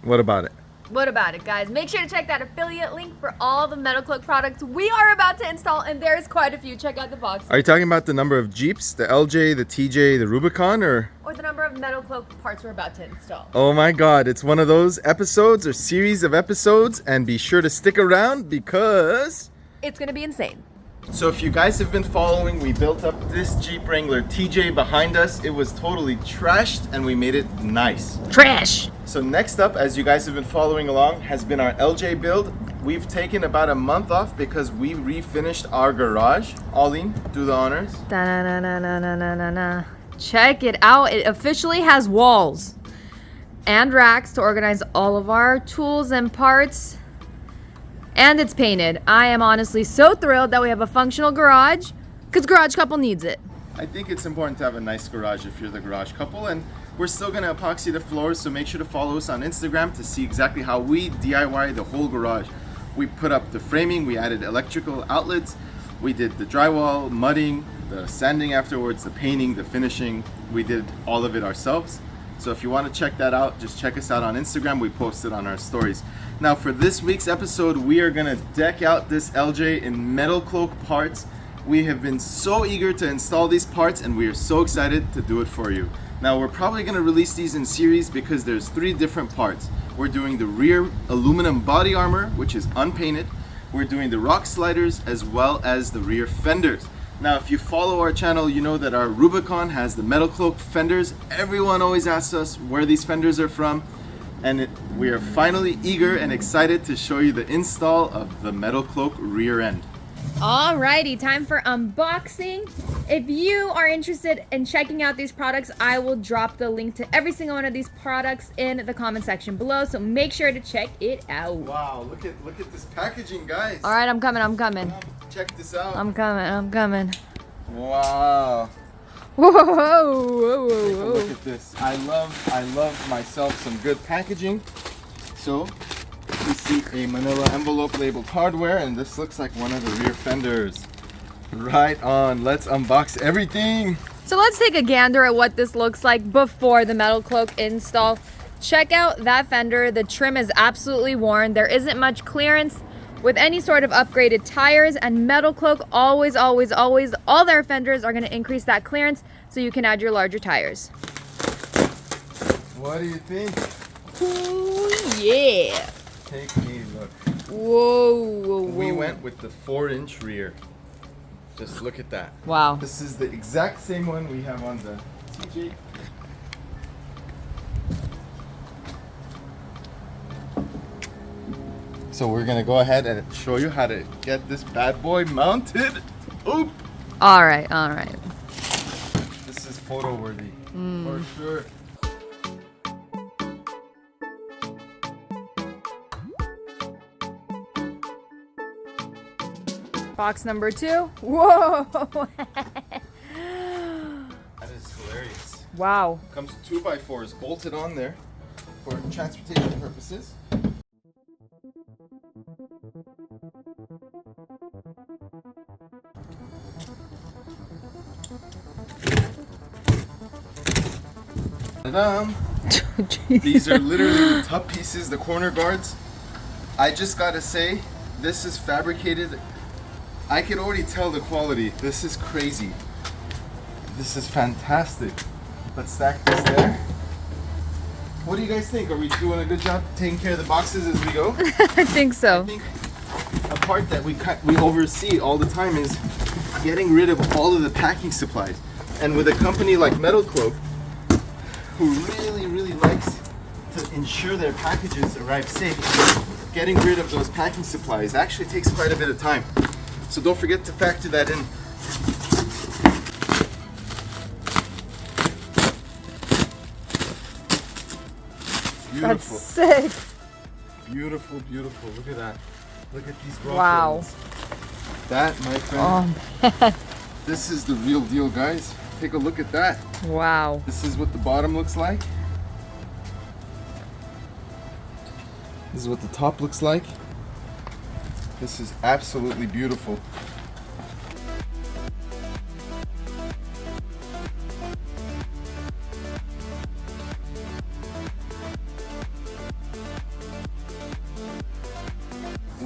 What about it? What about it, guys? Make sure to check that affiliate link for all the Metalcloak products we are about to install, and there's quite a few. Check out the box. Are you talking about the number of Jeeps, the LJ, the TJ, the Rubicon, or the number of Metalcloak parts we're about to install? Oh my god, it's one of those episodes or series of episodes, and be sure to stick around because it's gonna be insane. So if you guys have been following, we built up this Jeep Wrangler TJ behind us. It was totally trashed and we made it nice. Trash! So next up, as you guys have been following along, has been our LJ build. We've taken about a month off because we refinished our garage. Auline, do the honors. Da-na-na-na-na-na-na-na. Check it out. It officially has walls and racks to organize all of our tools and parts. And it's painted. I am honestly so thrilled that we have a functional garage, because Garage Couple needs it. I think it's important to have a nice garage if you're the garage couple, and we're still gonna epoxy the floors, so make sure to follow us on Instagram to see exactly how we DIY the whole garage. We put up the framing, we added electrical outlets, we did the drywall, mudding, the sanding afterwards, the painting, the finishing. We did all of it ourselves. So if you want to check that out, just check us out on Instagram. We post it on our stories. Now for this week's episode, we are gonna deck out this LJ in Metalcloak parts. We have been so eager to install these parts and we are so excited to do it for you. Now we're probably gonna release these in series because there's 3 different parts. We're doing the rear aluminum body armor, which is unpainted. We're doing the rock sliders as well as the rear fenders. Now, if you follow our channel, you know that our Rubicon has the Metalcloak fenders. Everyone always asks us where these fenders are from, and we are finally eager and excited to show you the install of the Metalcloak rear end. Alrighty, time for unboxing. If you are interested in checking out these products, I will drop the link to every single one of these products in the comment section below, so make sure to check it out. Wow, look at this packaging, guys. Alright, I'm coming. Check this out. I'm coming. Wow. Whoa, whoa, Take a whoa. look at this. I love myself some good packaging. So we see a manila envelope labeled hardware, and this looks like one of the rear fenders. Right on. Let's unbox everything. So let's take a gander at what this looks like before the Metalcloak install. Check out that fender. The trim is absolutely worn. There isn't much clearance with any sort of upgraded tires, and Metalcloak always, all their fenders are going to increase that clearance so you can add your larger tires. What do you think? Ooh, yeah. Take a look. Whoa. We went with the 4-inch rear. Just look at that. Wow. This is the exact same one we have on the TJ. So we're gonna go ahead and show you how to get this bad boy mounted. Oop! All right. This is photo worthy for sure. Box number 2. Whoa. That is hilarious. Wow. Comes 2x4s bolted on there for transportation purposes. Ta-dam. These are literally the top pieces, the corner guards. I just gotta say, this is fabricated. I can already tell the quality. This is crazy. This is fantastic. Let's stack this there. What do you guys think? Are we doing a good job taking care of the boxes as we go? I think so. I think a part that we oversee all the time is getting rid of all of the packing supplies. And with a company like Metalcloak, who really likes to ensure their packages arrive safe, getting rid of those packing supplies actually takes quite a bit of time. So don't forget to factor that in. Beautiful. That's sick. Beautiful. Look at that. Look at these rock Wow. rolls. That, my friend, Oh man. this is the real deal, guys. Take a look at that. Wow. This is what the bottom looks like. This is what the top looks like. This is absolutely beautiful.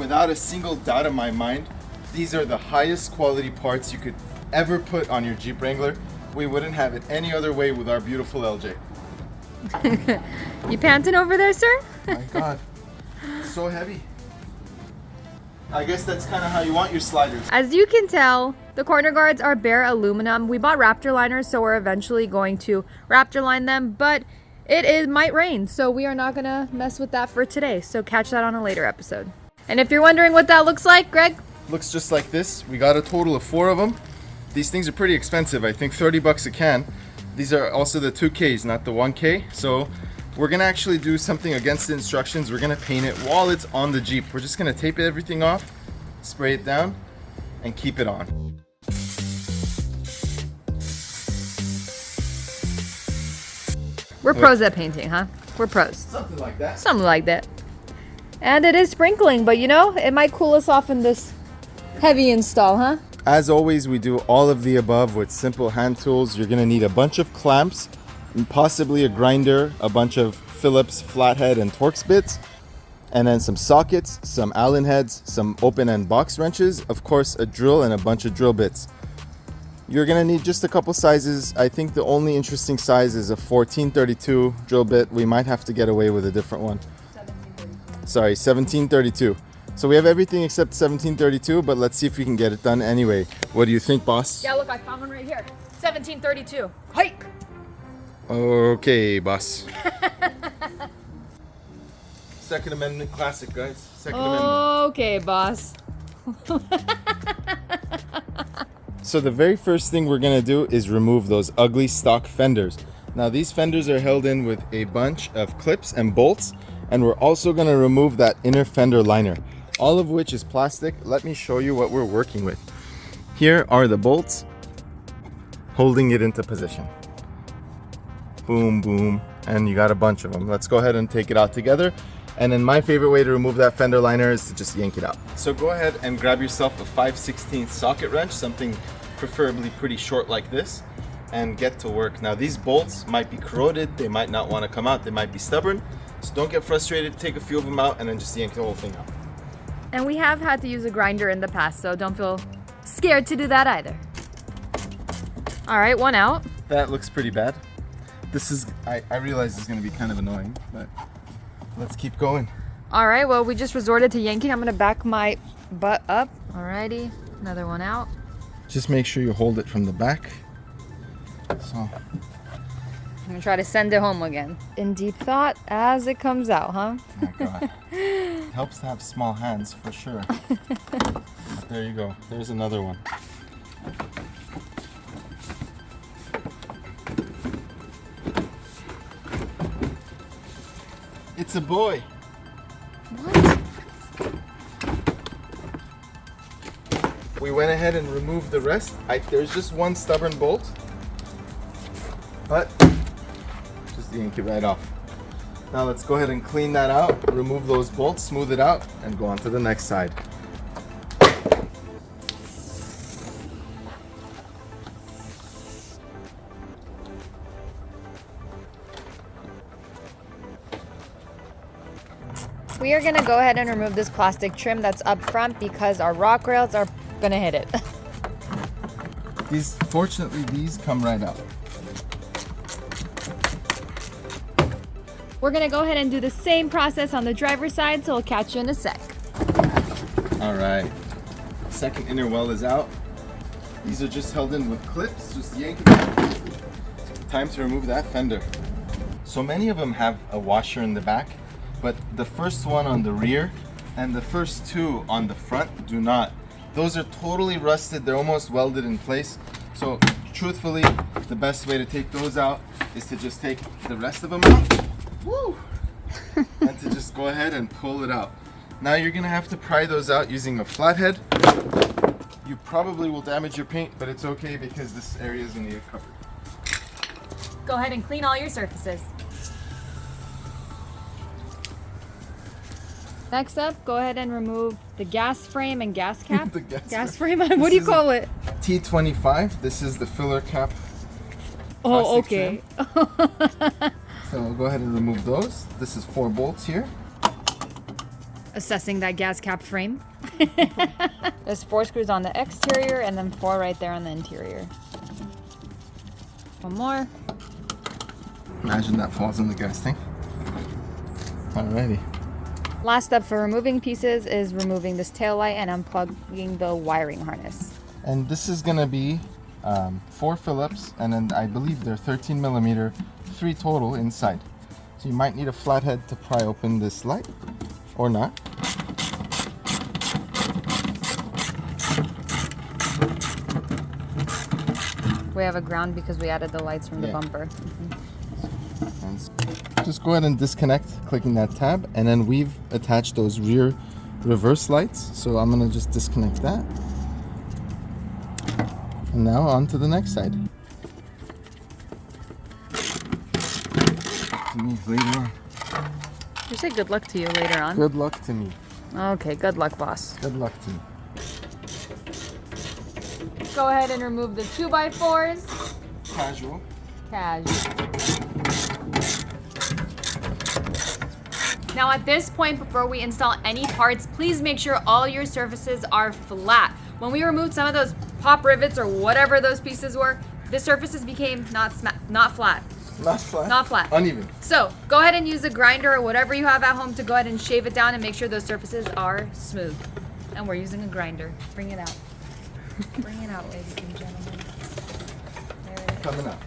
without a single doubt in my mind, these are the highest quality parts you could ever put on your Jeep Wrangler. We wouldn't have it any other way with our beautiful LJ. You panting over there, sir? My God, so heavy. I guess that's kind of how you want your sliders. As you can tell, the corner guards are bare aluminum. We bought Raptor liners, so we're eventually going to Raptor line them, but it might rain, so we are not gonna mess with that for today. So catch that on a later episode. And if you're wondering what that looks like, Greg? Looks just like this. We got a total of 4 of them. These things are pretty expensive. I think 30 bucks a can. These are also the 2Ks, not the 1K. So we're gonna actually do something against the instructions. We're gonna paint it while it's on the Jeep. We're just gonna tape everything off, spray it down, and keep it on. We're pros at painting, huh? We're pros. Something like that. Something like that. And it is sprinkling, but you know, it might cool us off in this heavy install, huh? As always, we do all of the above with simple hand tools. You're gonna need a bunch of clamps, and possibly a grinder, a bunch of Phillips flathead and Torx bits, and then some sockets, some Allen heads, some open-end box wrenches, of course a drill and a bunch of drill bits. You're gonna need just a couple sizes. I think the only interesting size is a 1432 drill bit. We might have to get away with a different one. 1732. Sorry, 1732. So we have everything except 1732, but let's see if we can get it done anyway. What do you think, boss? Yeah, look, I found one right here. 1732. Hike! Okay, boss. Second Amendment classic, guys. Second Amendment. Okay, boss. So the very first thing we're gonna do is remove those ugly stock fenders. Now these fenders are held in with a bunch of clips and bolts, and we're also gonna remove that inner fender liner, all of which is plastic. Let me show you what we're working with. Here are the bolts holding it into position. Boom, boom, and you got a bunch of them. Let's go ahead and take it out together. And then my favorite way to remove that fender liner is to just yank it out. So go ahead and grab yourself a 5/16 socket wrench, something preferably pretty short like this, and get to work. Now these bolts might be corroded, they might not want to come out, they might be stubborn. So don't get frustrated, take a few of them out and then just yank the whole thing out. And we have had to use a grinder in the past, so don't feel scared to do that either. All right, one out. That looks pretty bad. This is, I realize this is gonna be kind of annoying, but let's keep going. All right, well, we just resorted to yanking. I'm gonna back my butt up. Alrighty, another one out. Just make sure you hold it from the back. So. I'm gonna try to send it home again. In deep thought as it comes out, huh? Oh my God. It helps to have small hands for sure. But there you go. There's another one. It's a boy. What? We went ahead and removed the rest. There's just one stubborn bolt, but just yank it right off. Now let's go ahead and clean that out, remove those bolts, smooth it out, and go on to the next side. We are gonna go ahead and remove this plastic trim that's up front because our rock rails are gonna hit it. Fortunately, these come right out. We're gonna go ahead and do the same process on the driver's side, so we'll catch you in a sec. All right, second inner well is out. These are just held in with clips, just yank it out. Time to remove that fender. So many of them have a washer in the back, but the first one on the rear and the first two on the front do not. Those are totally rusted, they're almost welded in place. So truthfully, the best way to take those out is to just take the rest of them out. Woo! And to just go ahead and pull it out. Now you're gonna have to pry those out using a flathead. You probably will damage your paint, but it's okay because this area is gonna get covered. Go ahead and clean all your surfaces. Next up, go ahead and remove the gas frame and gas cap. The gas frame? What do you call it? T25. This is the filler cap. Oh, okay. So we'll go ahead and remove those. This is 4 bolts here. assessing that gas cap frame. There's 4 screws on the exterior and then 4 right there on the interior. One more. Imagine that falls in the gas tank. Alrighty. Last step for removing pieces is removing this tail light and unplugging the wiring harness. And this is gonna be 4 Phillips, and then I believe they're 13 millimeter, 3 total inside. So you might need a flathead to pry open this light, or not. We have a ground because we added the lights from the bumper. And just go ahead and disconnect, clicking that tab, and then we've attached those rear reverse lights. So I'm gonna just disconnect that. And now on to the next side. To me later on. You say good luck to you later on. Good luck to me. Okay, good luck, boss. Good luck to me. Go ahead and remove the 2x4s. Casual. Casual. Now at this point, before we install any parts, please make sure all your surfaces are flat. When we removed some of those pop rivets or whatever those pieces were, the surfaces became not flat. Not flat. Not flat. Uneven. So go ahead and use a grinder or whatever you have at home to go ahead and shave it down and make sure those surfaces are smooth. And we're using a grinder. Bring it out. Bring it out, ladies and gentlemen. There it is. Coming up.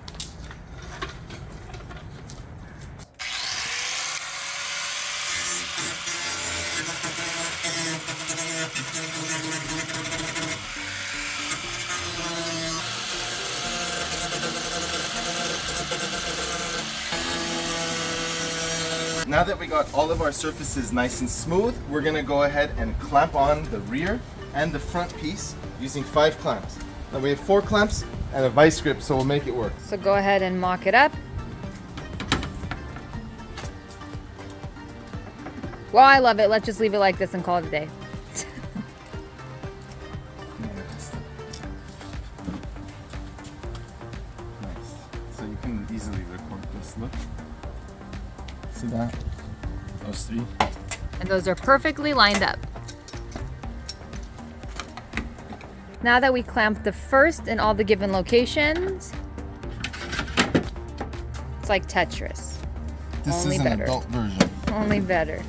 Now that we got all of our surfaces nice and smooth, we're gonna go ahead and clamp on the rear and the front piece using 5 clamps. Now we have 4 clamps and a vice grip, so we'll make it work. So go ahead and mock it up. Well, I love it. Let's just leave it like this and call it a day. Nice. So you can easily record this. Look. See that? Those 3. And those are perfectly lined up. Now that we clamped the first in all the given locations, it's like Tetris. This Only is an better. adult version. Only better.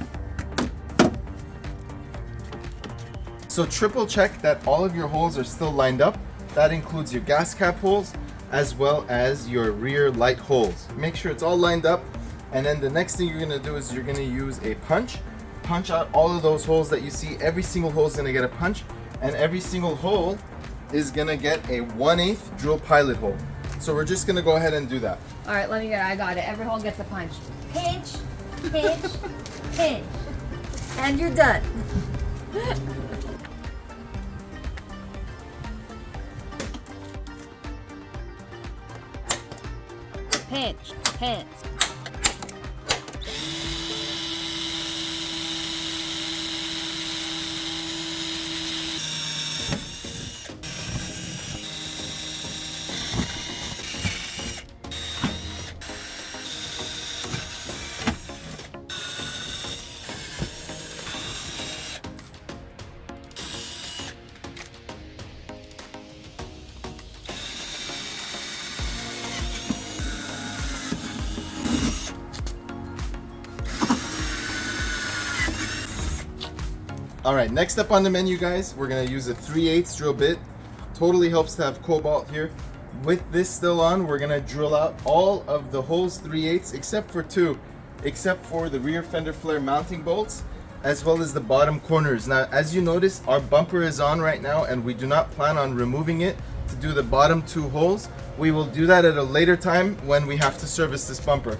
So triple check that all of your holes are still lined up. That includes your gas cap holes as well as your rear light holes. Make sure it's all lined up. And then the next thing you're gonna do is you're gonna use a punch out all of those holes that you see. Every single hole is gonna get a punch, and every single hole is gonna get a 1/8 drill pilot hole. So we're just gonna go ahead and do that. All right, let me get it. I got it. Every hole gets a punch. Pinch, pinch, pinch. And you're done. Pinch, pinch. All right, next up on the menu, guys, we're gonna use a 3/8 drill bit. Totally helps to have cobalt here. With this still on, we're gonna drill out all of the holes 3/8 except for 2, except for the rear fender flare mounting bolts, as well as the bottom corners. Now, as you notice, our bumper is on right now, and we do not plan on removing it to do the bottom 2 holes. We will do that at a later time when we have to service this bumper.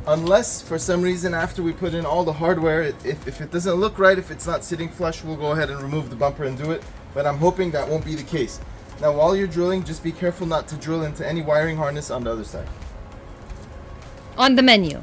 Unless for some reason after we put in all the hardware, if it doesn't look right, if it's not sitting flush, we'll go ahead and remove the bumper and do it. But I'm hoping that won't be the case. Now while you're drilling, just be careful not to drill into any wiring harness on the other side. On the menu.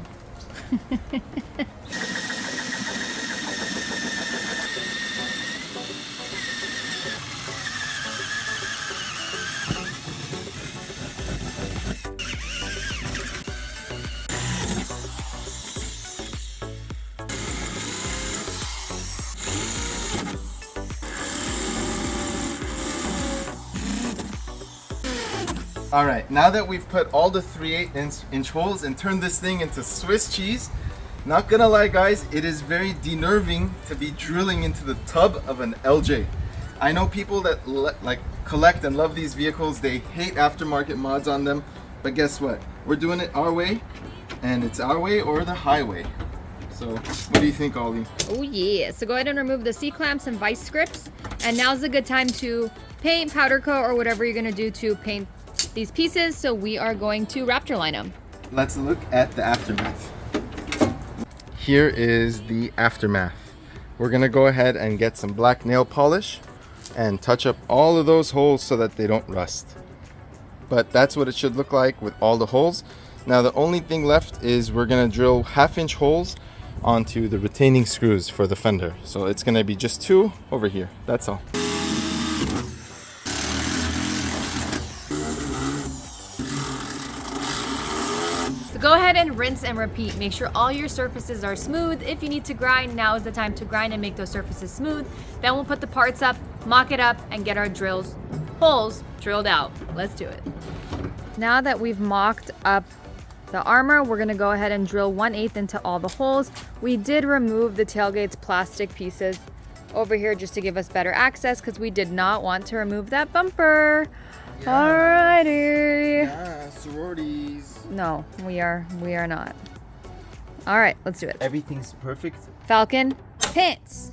All right, now that we've put all the 3/8-inch holes and turned this thing into Swiss cheese, not gonna lie guys, it is very denerving to be drilling into the tub of an LJ. I know people that like collect and love these vehicles, they hate aftermarket mods on them, but guess what? We're doing it our way, and it's our way or the highway. So what do you think, Ollie? Oh yeah, so go ahead and remove the C-clamps and vice grips, and now's a good time to paint, powder coat, or whatever you're gonna do to paint these pieces. So we are going to Raptor line them. Let's look at the aftermath. Here is the aftermath. We're gonna go ahead and get some black nail polish and touch up all of those holes so that they don't rust. But that's what it should look like with all the holes. Now the only thing left is we're gonna drill 1/2-inch holes onto the retaining screws for the fender. So it's gonna be just 2 over here, that's all. So go ahead and rinse and repeat. Make sure all your surfaces are smooth. If you need to grind, now is the time to grind and make those surfaces smooth. Then we'll put the parts up, mock it up, and get our holes drilled out. Let's do it. Now that we've mocked up the armor, we're gonna go ahead and drill 1/8 into all the holes. We did remove the tailgate's plastic pieces over here just to give us better access because we did not want to remove that bumper. Yeah. Alrighty. Yeah, sororities. No, we are not. All right, let's do it. Everything's perfect. Falcon pants.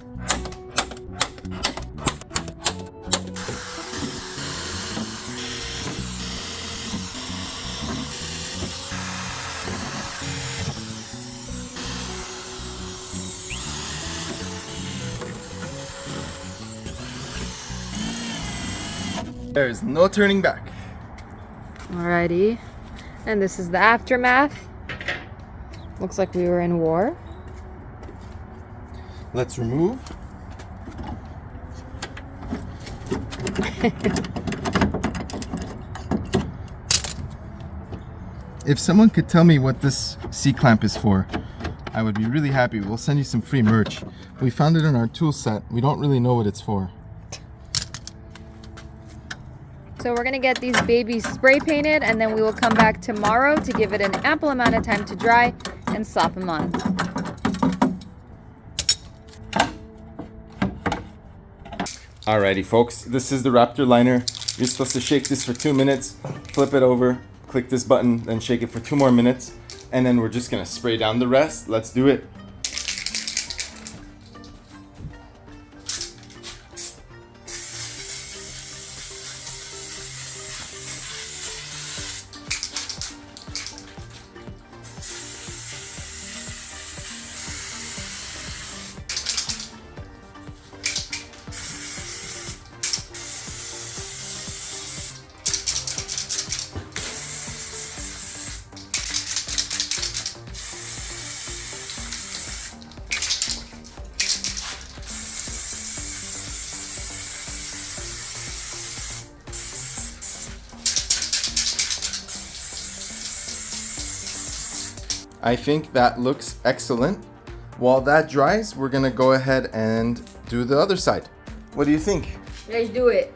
There's no turning back. Alrighty, and this is the aftermath. Looks like we were in war. Let's remove. If someone could tell me what this C-clamp is for, I would be really happy. We'll send you some free merch. We found it in our tool set. We don't really know what it's for. So we're gonna get these babies spray painted, and then we will come back tomorrow to give it an ample amount of time to dry and slap them on. Alrighty folks, this is the Raptor liner. You're supposed to shake this for 2 minutes, flip it over, click this button, then shake it for 2 more minutes, and then we're just gonna spray down the rest. Let's do it. I think that looks excellent. While that dries, we're gonna go ahead and do the other side. What do you think? Let's do it.